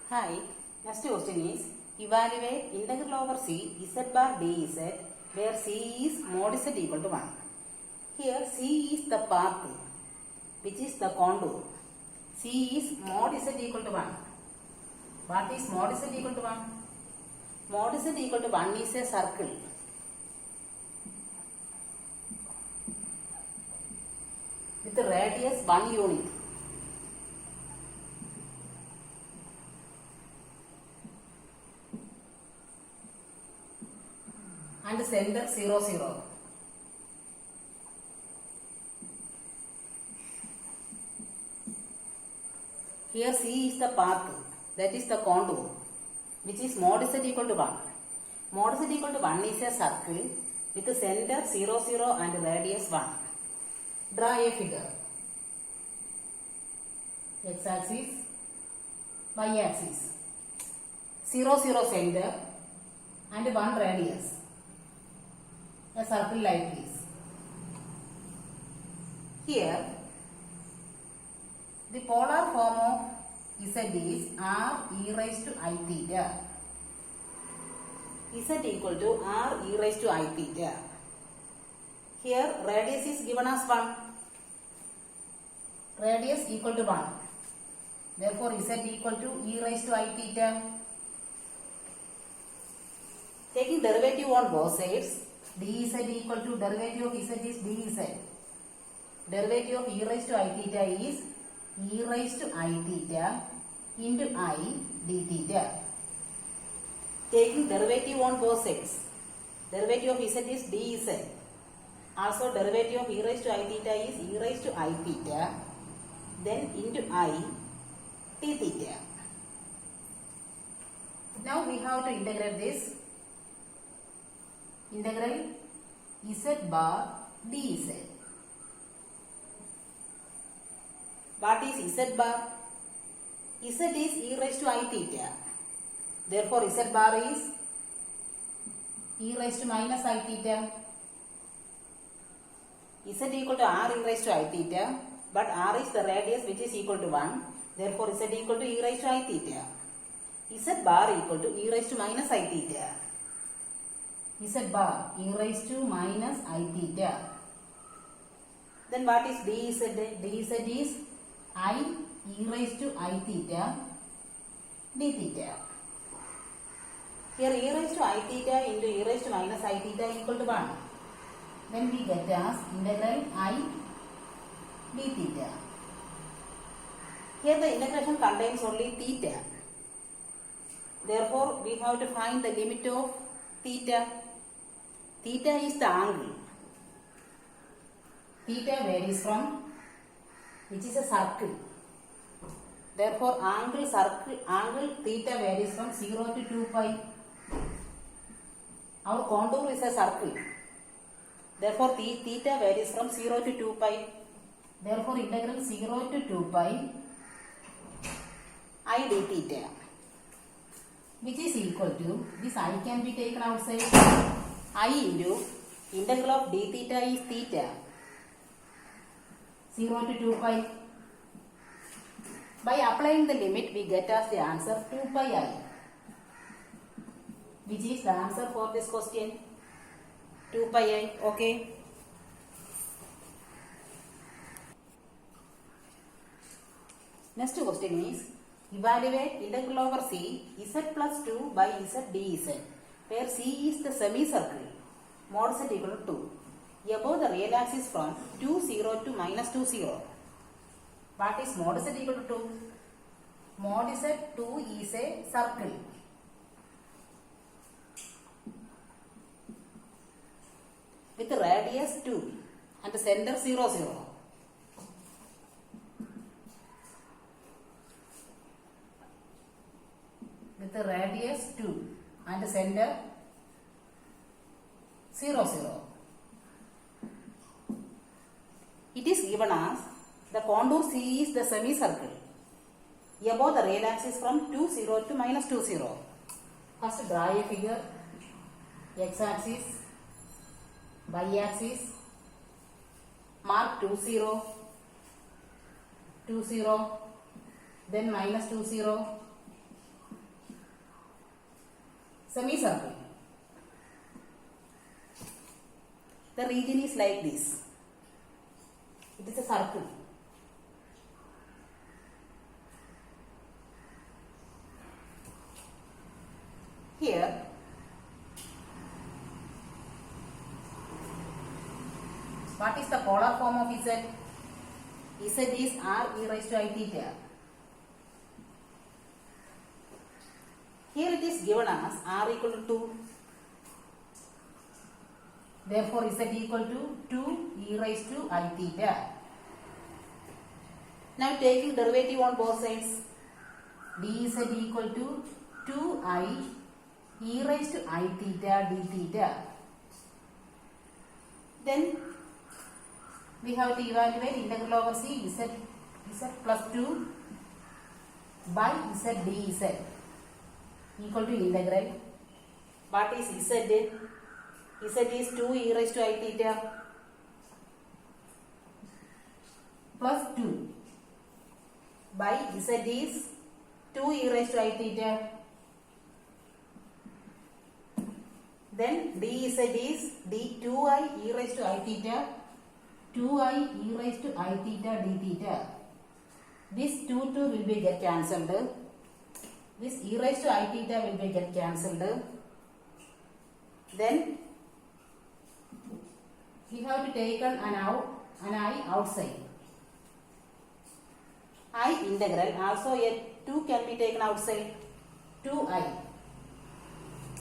Hi, next question is evaluate integral over c z bar dz where c is mod z equal to 1. Here c is the path which is the contour. C is mod z equal to 1. What is mod z equal to 1? Mod z equal to 1 is a circle. With radius 1 unit. And center 0, 0. Here C is the path, that is the contour, which is mod z equal to 1. Mod z equal to 1 is a circle with the center 0, 0 and radius 1. Draw a figure. X-axis, y-axis. 0, 0 center and 1 radius. A circle like this. Here, the polar form of z is r e raised to I theta. Z equal to r e raised to I theta. Here, radius is given as 1. Radius equal to 1. Therefore, z equal to e raised to I theta. Taking derivative on both sides, dz equal to derivative of z is dz. Derivative of e raised to I theta is e raised to I theta into I d theta. Taking derivative on both sides, derivative of z is dz. Also derivative of e raised to I theta is e raised to I theta, then into I d theta. Now we have to integrate this. Integral z bar dz. What is z bar? Z is e raised to I theta. Therefore, z bar is e raised to minus I theta. Z equal to r e raised to I theta, but r is the radius which is equal to 1. Therefore, z equal to e raised to I theta. Z bar equal to e raised to minus I theta. Z bar e raised to minus I theta. Then what is dz? Dz is I e raised to I theta d theta. Here e raised to I theta into e raised to minus I theta equal to 1. Then we get as integral I d theta. Here the integration contains only theta. Therefore, we have to find the limit of theta. Theta is the angle. Theta varies from, which is a circle. Therefore, angle theta varies from 0 to 2 pi. Our contour is a circle. Therefore, theta varies from 0 to 2 pi. Therefore, integral 0 to 2 pi I d theta, which is equal to, this I can be taken outside. I into integral of d theta is theta, 0 to 2 pi. By applying the limit, we get as the answer 2 pi I, which is the answer for this question. 2 pi I, okay. Next question is, evaluate integral over c z plus 2 by z dz, where c is the semicircle, mod z equal to 2. Above the real axis from 2, 0 to minus 2, 0. What is mod z equal to 2? Mod z 2 is a circle. With radius 2 and the center 0, 0. With the radius 2 and the center 0, 0. It is given as the contour C is the semicircle above the real axis from 2, 0 to minus 2, 0. First draw a figure. X-axis, y-axis, mark 2, 0, 2, 0, then minus 2, 0, semicircle. The region is like this. It is a circle. Here, what is the polar form of Z? Z is r e raised to I theta. Here it is given as r equal to 2. Therefore, Z equal to 2 e raised to I theta. Now taking derivative on both sides, dz equal to 2i e raised to I theta d theta. Then we have to evaluate integral over c z plus 2 by z dz equal to integral. What is z? Z is 2 e raised to I theta plus 2 by z is 2 e raised to I theta. Then dz is d2i e raised to I theta, 2i e raised to I theta d theta. This 2 will be get cancelled. This e raised to I theta will be get cancelled. Then we have to take an I outside. I integral also a 2 can be taken outside. 2i.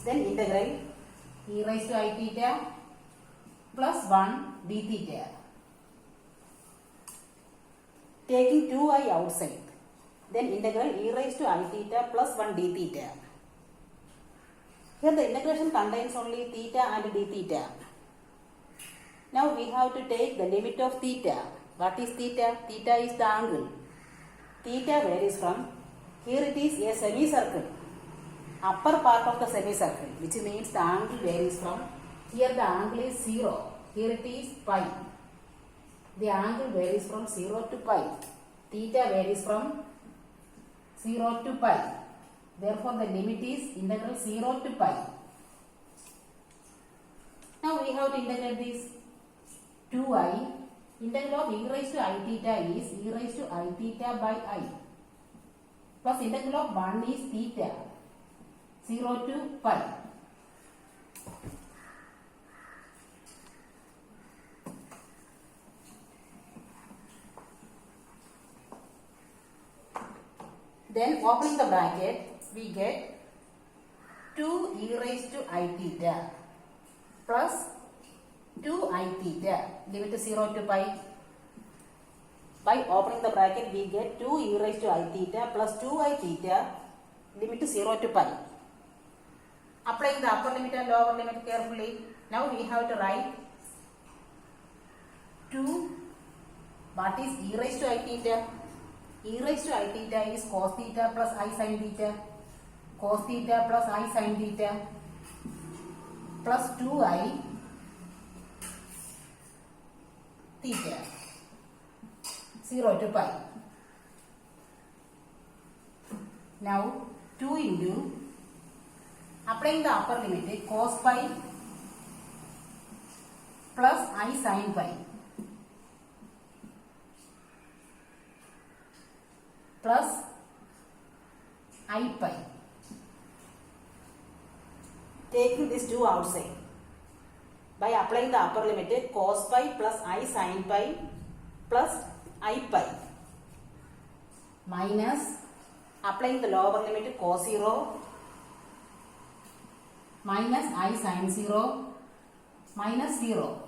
Then integral e raised to I theta plus 1 d theta. Taking 2i outside. Then integral e raised to I theta plus 1 d theta. Here the integration contains only theta and d theta. Now we have to take the limit of theta. What is theta? Theta is the angle. Theta varies from, here it is a semicircle, upper part of the semicircle, which means the angle varies from, here the angle is 0, here it is pi. The angle varies from 0 to pi. Theta varies from 0 to pi. Therefore, the limit is integral 0 to pi. Now we have to integrate this 2i. Integral of e raised to I theta is e raised to I theta by I. Plus integral of 1 is theta. 0 to pi. Then opening the bracket, we get 2 e raised to I theta plus 2 I theta, limit to 0 to pi. By opening the bracket, we get 2 e raised to I theta plus 2 I theta, limit to 0 to pi. Applying the upper limit and lower limit carefully. Now we have to write 2, what is e raised to I theta? E raised to I theta is cos theta plus I sin theta. Cos theta plus I sin theta plus 2i theta 0 to pi. Now 2 into, applying the upper limit, cos pi plus I sin pi plus I pi. Taking this 2 outside. By applying the upper limit, cos pi plus I sin pi plus I pi minus applying the lower limit, cos 0 minus I sin 0 minus 0.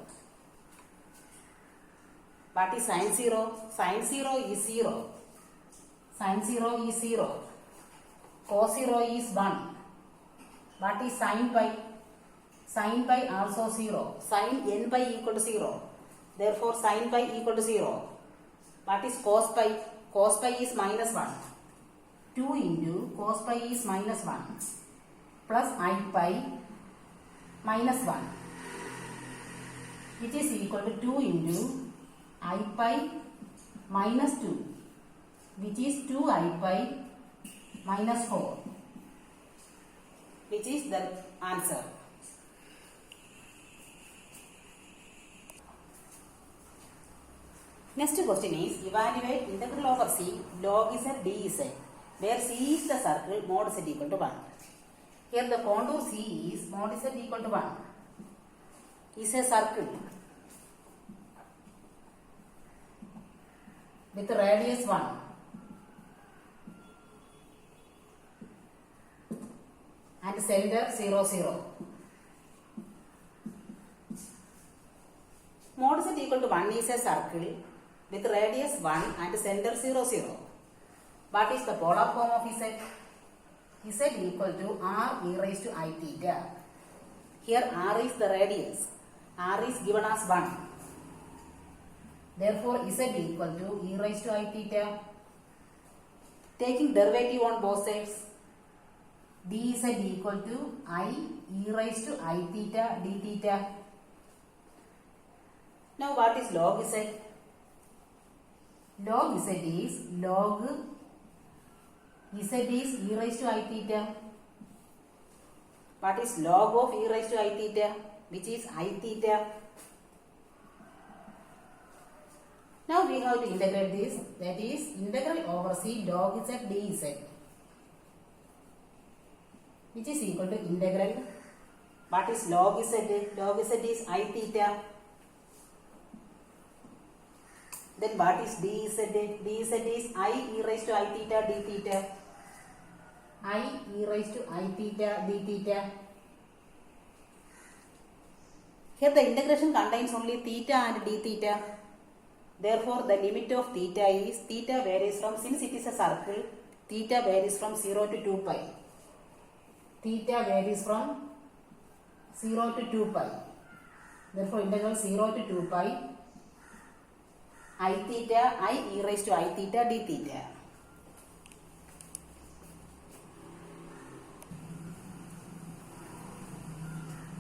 What is sin 0? Sin 0 is 0. Sin 0 is 0. Cos 0 is 1. What is sin pi? Sin pi also 0. Sin n pi equal to 0. Therefore, sin pi equal to 0. What is cos pi? Cos pi is minus 1. 2 into cos pi is minus 1 plus I pi minus 1, which is equal to 2 into I pi minus 2, which is 2 I pi minus 4, which is the answer. Next question is evaluate integral over c log z dz where c is the circle mod z equal to 1. Here the contour c is mod z equal to 1 is a circle with radius 1 and center 0 0. Mod z equal to 1 is a circle with radius 1 and center 0 0. What is the polar form of z? Z equal to r e raised to I theta. Here r is the radius. R is given as 1. Therefore z equal to e raised to I theta. Taking derivative on both sides, dz equal to I e raised to I theta d theta. Now what is log z? Log z is log z is e raised to I theta. What is log of e raised to I theta? Which is I theta. Now we have to integrate this. That is integral over c log z dz, which is equal to integral. What is log z? Log z is I theta. Then what is dz? Dz is I e raised to I theta d theta. I e raised to I theta d theta. Here the integration contains only theta and d theta. Therefore the limit of theta is, theta varies from, since it is a circle, theta varies from 0 to 2 pi. Theta varies from 0 to 2 pi. Therefore integral 0 to 2 pi I theta, I e raised to I theta d theta.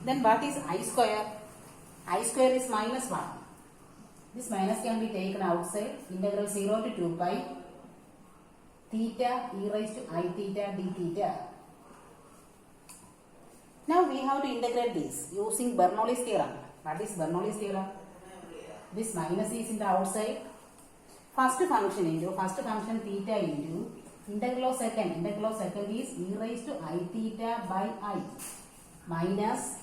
Then what is I square? I square is minus 1. This minus can be taken outside. Integral 0 to 2 pi theta e raised to I theta d theta. Now we have to integrate this using Bernoulli's theorem. What is Bernoulli's theorem? This minus is in the outside. First function theta into integral of second. Integral of second is e raised to I theta by I minus,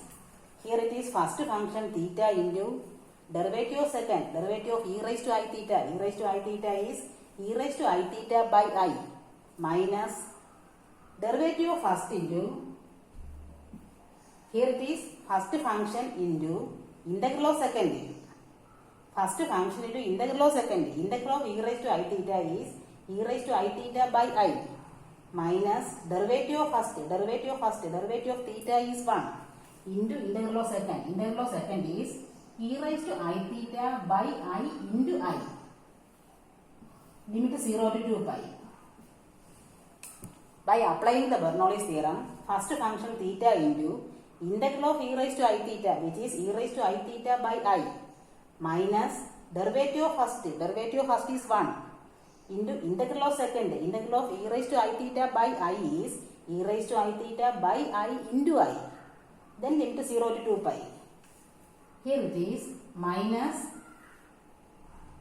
here it is first function theta into derivative of second. Derivative of e raised to I theta. E raised to I theta is e raised to I theta by I minus derivative of first into, here it is first function into integral of second. First function into integral of second. Integral of e raised to I theta is e raised to I theta by I minus derivative of first. Derivative of theta is 1 into integral of second. Integral of second is e raised to I theta by I into I. Limit 0 to 2 pi. By applying the Bernoulli's theorem, first function theta into integral of e raised to I theta, which is e raised to I theta by I minus derivative of first is 1 into integral of second. Integral of e raised to I theta by I is e raised to I theta by I into I. Then limit 0 to 2 pi. Here it is minus,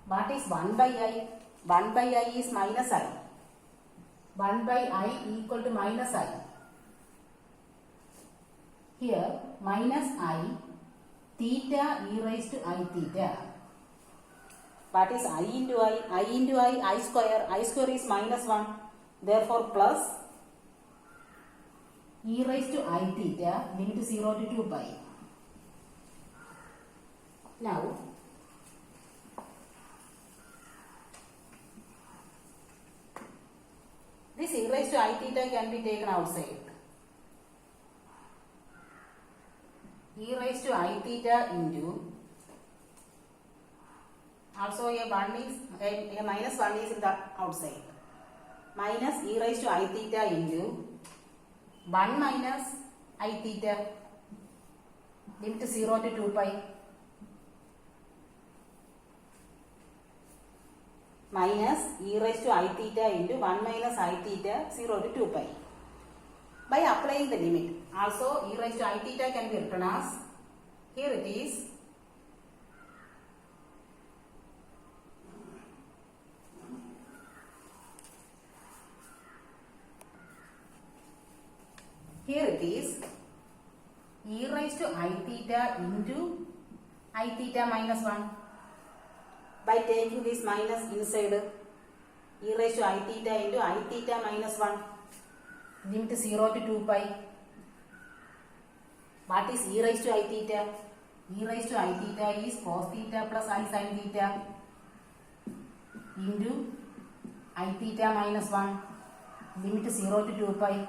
what is 1 by I? 1 by I is minus I. 1 by I equal to minus I. Here minus I theta e raised to I theta. What is I into I? I into I square. I square is minus 1. Therefore plus e raised to I theta, limit 0 to 2 pi. Now this e raised to I theta can be taken outside. E raised to I theta into, also a minus 1 is in the outside. Minus e raised to I theta into 1 minus I theta, limit 0 to 2 pi. Minus e raised to I theta into 1 minus I theta 0 to 2 pi. by applying the limit. Also, e raised to I theta can be written as, here it is, e raised to I theta into I theta minus 1. By taking this minus inside, e raised to I theta into I theta minus 1. Limit 0 to 2 pi. What is e raised to I theta? E raised to I theta is cos theta plus I sin theta into I theta minus 1. Limit 0 to 2 pi.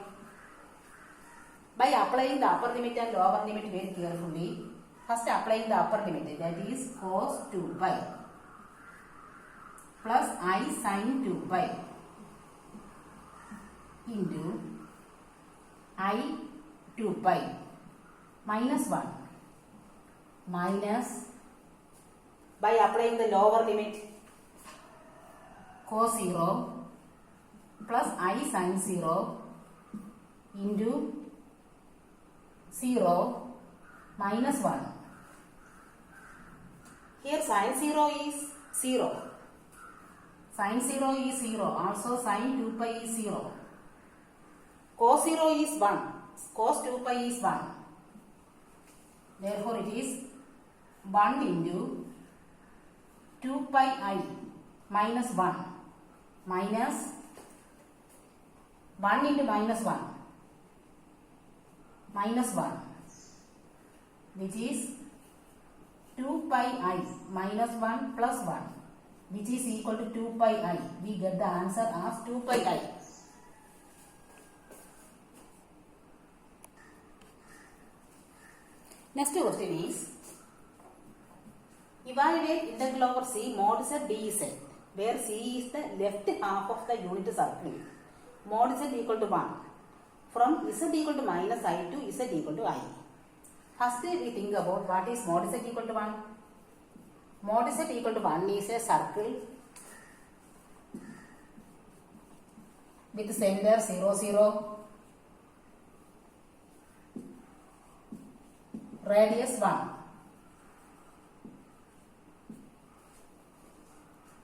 By applying the upper limit and lower limit very carefully, first applying the upper limit, that is cos 2 pi plus I sin 2 pi into I 2 pi minus 1 minus, by applying the lower limit, cos 0 plus I sin 0 into 0 minus 1. Here sin 0 is 0. Sin 0 is 0. Also sin 2 pi is 0. Cos 0 is 1. Cos 2 pi is 1. Therefore it is 1 into 2 pi I minus 1 minus 1 into minus 1 minus 1, which is 2 pi I minus 1 plus 1, which is equal to 2 pi I. We get the answer as 2 pi I. Next question is, evaluate integral over C mod z dz, where C is the left half of the unit circle. Mod z equal to 1. From z equal to minus I to z equal to I. First we think about what is mod z equal to 1. Mod z equal to 1 is a circle with center 0, 0, radius 1.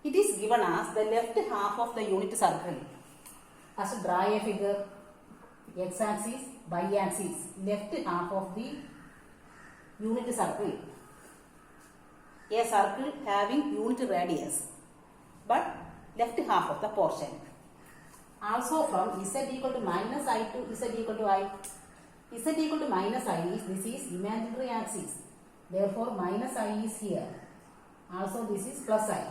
It is given as the left half of the unit circle. First draw a figure. X-axis, y-axis, left half of the unit circle. A circle having unit radius, but left half of the portion. Also from z equal to minus I to z equal to I. Z equal to minus I is, this is imaginary axis. Therefore minus I is here. Also this is plus I.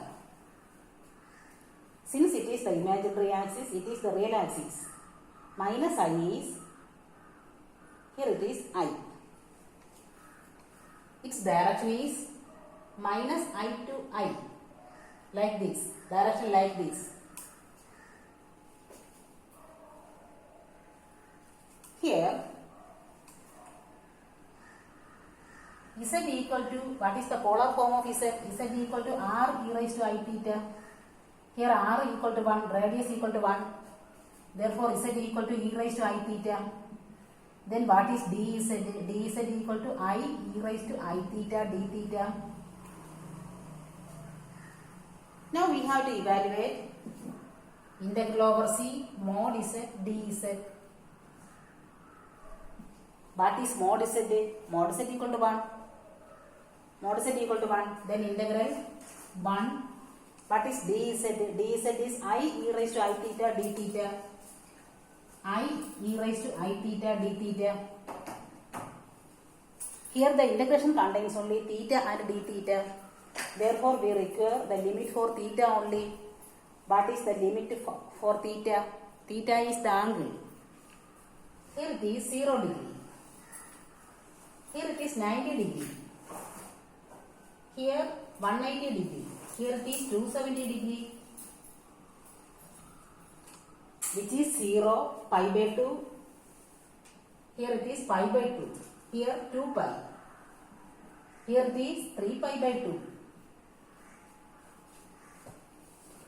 Since it is the imaginary axis, it is the real axis. Minus I is, here it is I. Its direction is minus I to I, like this, direction like this. Here, z equal to, what is the polar form of z? Z equal to r e raised to I theta. Here r equal to 1, radius equal to 1. Therefore, z equal to e raised to I theta. Then what is dz? Dz equal to I e raised to I theta d theta. Now we have to evaluate integral over C mod z dz. What is mod z? Mod z equal to 1. Mod z equal to 1. Then integral 1. What is dz? Dz is I e raised to I theta d theta. I e raised to I theta d theta. Here the integration contains only theta and d theta. Therefore we require the limit for theta only. What is the limit for theta? Theta is the angle. Here it is 0 degree. Here it is 90 degree. Here 180 degree. Here it is 270 degree. Which is 0, pi by 2. Here it is pi by 2. Here 2 pi. Here it is 3 pi by 2.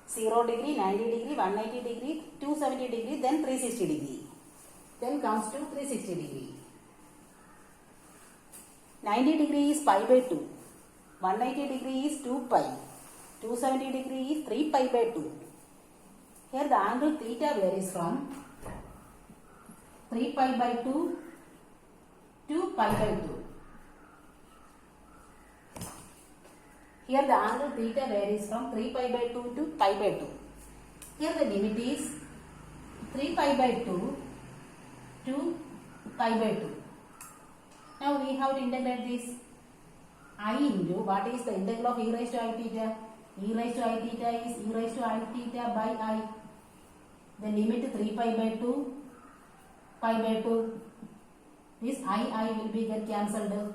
0 degree, 90 degree, 180 degree, 270 degree, then 360 degree. Then comes to 360 degree. 90 degree is pi by 2. 180 degree is 2 pi. 270 degree is 3 pi by 2. Here the angle theta varies from 3 pi by 2 to pi by 2. Here the angle theta varies from 3 pi by 2 to pi by 2. Here the limit is 3 pi by 2 to pi by 2. Now we have to integrate this I into what is the integral of e raised to I theta? E raised to I theta is e raised to I theta by I. The limit 3 pi by 2 pi by 2. This I will be get cancelled.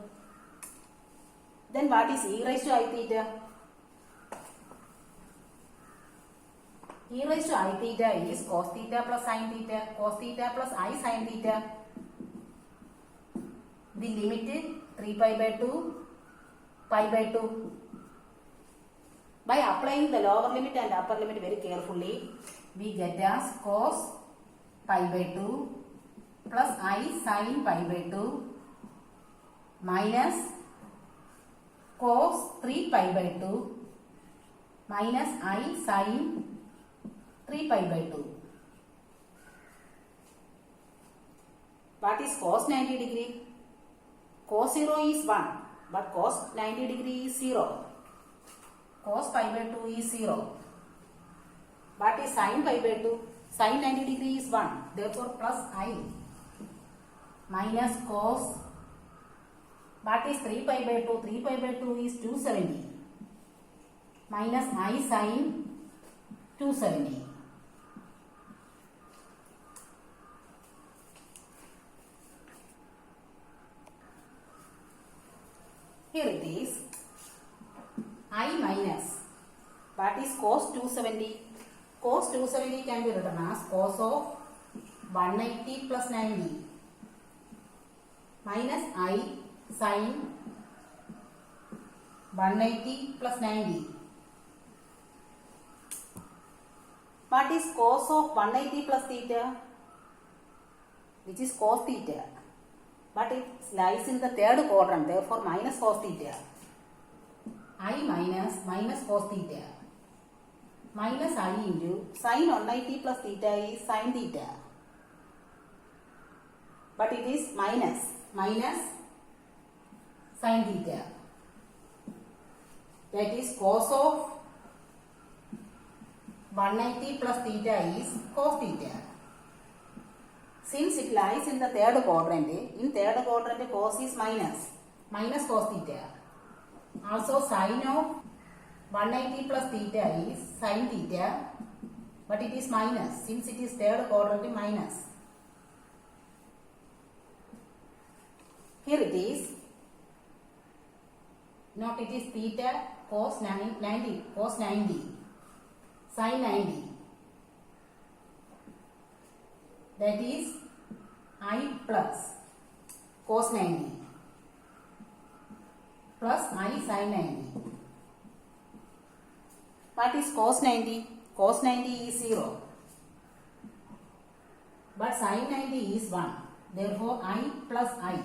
Then what is e raised to I theta? E raised to I theta is cos theta plus sin theta. Cos theta plus I sin theta. The limit 3 pi by 2 pi by 2. By applying the lower limit and upper limit very carefully, we get as cos pi by 2 plus I sin pi by 2 minus cos 3 pi by 2 minus I sin 3 pi by 2. What is cos 90 degree? Cos 0 is 1, but cos 90 degree is 0. Cos pi by 2 is 0. What is sin pi by 2? Sin 90 degree is 1. Therefore, plus I minus cos. What is 3 pi by 2? 3 pi by 2 is 270. Minus I sin 270. Here it is. I minus. What is cos 270? Cos 270 can be written as cos of 180 plus 90 minus I sin 180 plus 90. What is cos of 180 plus theta? Which is cos theta. But it lies in the third quadrant, therefore minus cos theta. I minus cos theta. Minus I into sin 180 plus theta is sin theta. But it is minus sin theta. That is cos of 180 plus theta is cos theta. Since it lies in the third quadrant, in third quadrant cos is minus cos theta. Also sin of 180 plus theta is sin theta, but it is minus. Since it is third quadrant, minus. Here it is. Note it is theta cos 90, cos 90, sin 90. That is I plus cos 90 plus I sin 90. What is cos 90? Cos 90 is 0. But sin 90 is 1. Therefore, I plus I,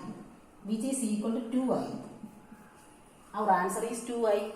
which is equal to 2i. Our answer is 2i.